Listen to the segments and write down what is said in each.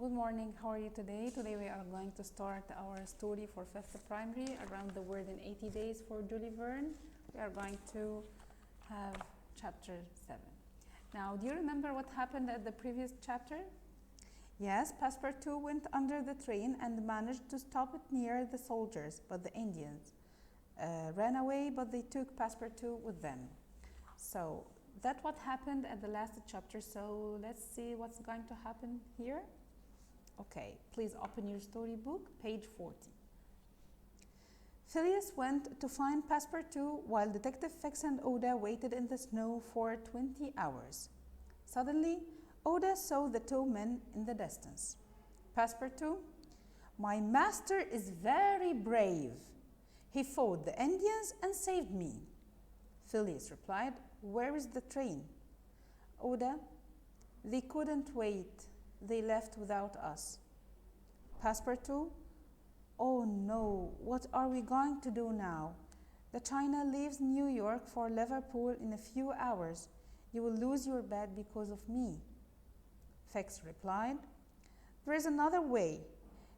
Good morning, how are you today? Today we are going to start our story for 5th primary, Around the World in 80 Days for Julie Verne. We are going to have chapter 7. Now, do you remember what happened at the previous chapter? Yes, Passepartout went under the train and managed to stop it near the soldiers, but the Indians ran away, but they took Passepartout with them. So, that's what happened at the last chapter, so let's see what's going to happen here. Okay, please open your storybook, page 40. Phileas went to find Passepartout while Detective Fix and Oda waited in the snow for 20 hours. Suddenly, Oda saw the two men in the distance. Passepartout, my master is very brave. He fought the Indians and saved me. Phileas replied, where is the train? Oda, they couldn't wait. They left without us. Passepartout, oh no, what are we going to do now? The China leaves New York for Liverpool in a few hours. You will lose your bet because of me. Fix replied, there is another way.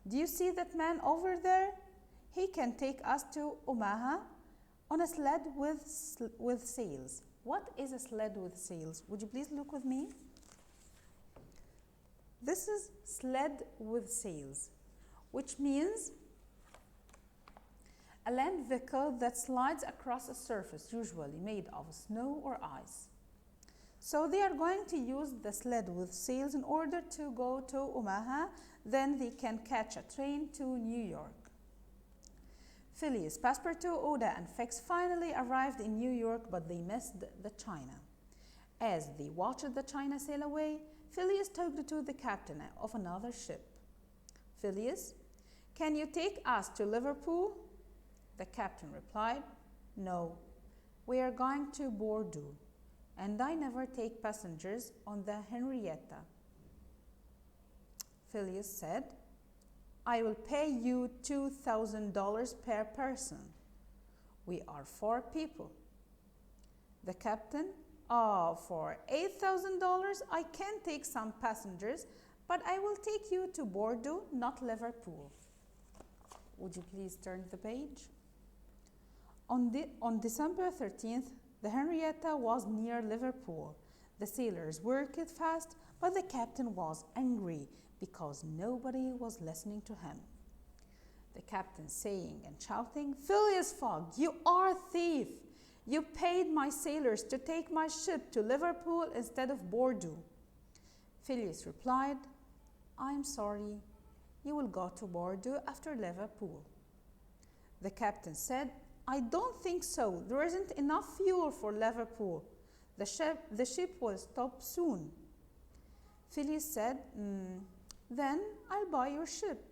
Do you see that man over there? He can take us to Omaha on a sled with sails. What is a sled with sails? Would you please look with me? This is sled with sails, which means a land vehicle that slides across a surface, usually made of snow or ice. So they are going to use the sled with sails in order to go to Omaha, then they can catch a train to New York. Phileas, Passepartout, Oda, and Fix finally arrived in New York, but they missed the China. As they watched the China sail away, Phileas talked to the captain of another ship. Phileas, can you take us to Liverpool? The captain replied, no, we are going to Bordeaux, and I never take passengers on the Henrietta. Phileas said, I will pay you $2,000 per person. We are 4 people. The captain, for $8,000, I can take some passengers, but I will take you to Bordeaux, not Liverpool. Would you please turn the page? On December 13th, the Henrietta was near Liverpool. The sailors worked fast, but the captain was angry because nobody was listening to him. The captain saying and shouting, Phileas Fogg, you are a thief! You paid my sailors to take my ship to Liverpool instead of Bordeaux. Phileas replied, I am sorry. You will go to Bordeaux after Liverpool. The captain said, I don't think so. There isn't enough fuel for Liverpool. The ship will stop soon. Phileas said, then I'll buy your ship.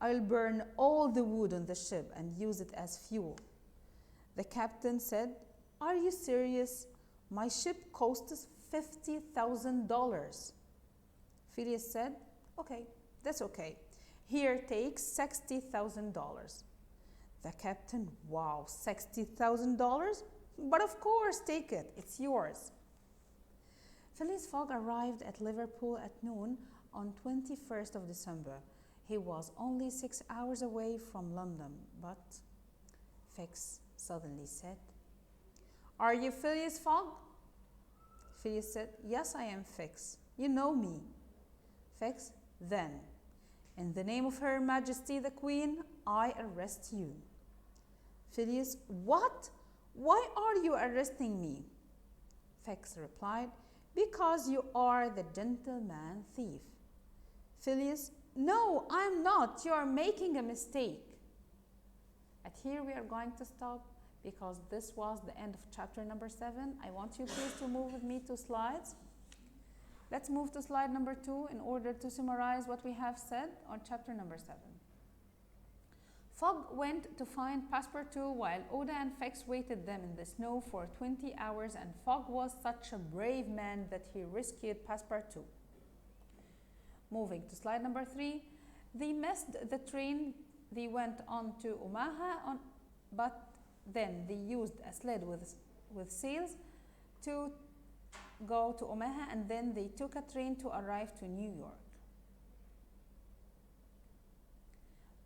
I'll burn all the wood on the ship and use it as fuel. The captain said, are you serious? My ship costs $50,000. Phileas said, okay, that's okay. Here, take $60,000. The captain, wow, $60,000? But of course, take it, it's yours. Phileas Fogg arrived at Liverpool at noon on 21st of December. He was only 6 hours away from London, but Fix suddenly said, are you Phileas Fogg? Phileas said, yes, I am Fix. You know me. Fix, then, in the name of Her Majesty the Queen, I arrest you. Phileas, what? Why are you arresting me? Fix replied, because you are the gentleman thief. Phileas, no, I'm not. You are making a mistake. At here we are going to stop because this was the end of chapter number 7. I want you please to move with me to slides. Let's move to slide number 2 in order to summarize what we have said on chapter number 7. Fogg went to find Passepartout while Oda and Fix waited them in the snow for 20 hours, and Fogg was such a brave man that he rescued Passepartout. Moving to slide number 3, they missed the train. They went on to Omaha, but then they used a sled with sails to go to Omaha, and then they took a train to arrive to New York.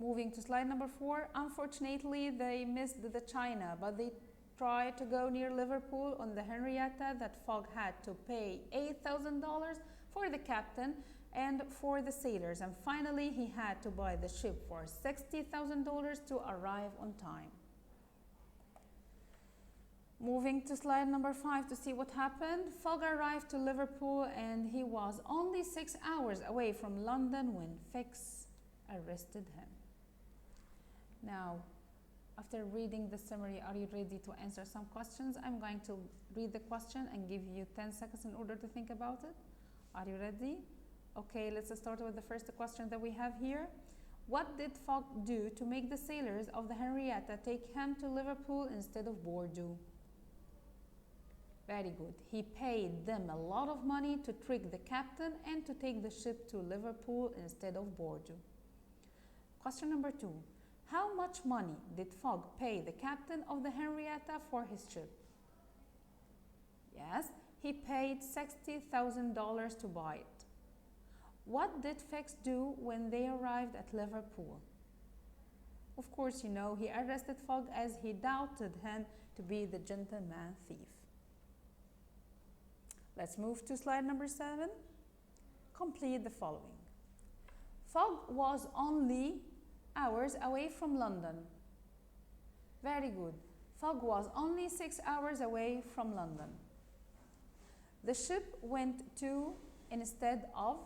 Moving to slide number 4. Unfortunately, they missed the China, but they tried to go near Liverpool on the Henrietta that Fogg had to pay $8,000 for the captain and for the sailors. And finally, he had to buy the ship for $60,000 to arrive on time. Moving to slide number 5 to see what happened. Fogg arrived to Liverpool and he was only 6 hours away from London when Fix arrested him. Now, after reading the summary, are you ready to answer some questions? I'm going to read the question and give you 10 seconds in order to think about it. Are you ready? Okay, let's start with the first question that we have here. What did Fogg do to make the sailors of the Henrietta take him to Liverpool instead of Bordeaux? Very good. He paid them a lot of money to trick the captain and to take the ship to Liverpool instead of Bordeaux. Question number 2. How much money did Fogg pay the captain of the Henrietta for his ship? Yes, he paid $60,000 to buy it. What did Fix do when they arrived at Liverpool? Of course, you know, he arrested Fogg as he doubted him to be the gentleman thief. Let's move to slide number 7. Complete the following. Fogg was only hours away from London. Very good. Fogg was only 6 hours away from London. The ship went to instead of,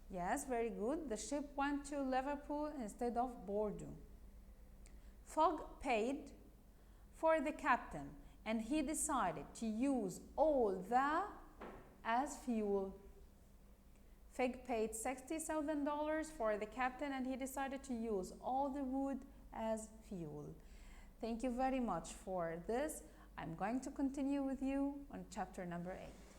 yes, very good. The ship went to Liverpool instead of Bordeaux. Fogg paid for the captain and he decided to use all the as fuel. Fogg paid $60,000 for the captain and he decided to use all the wood as fuel. Thank you very much for this. I'm going to continue with you on chapter number 8.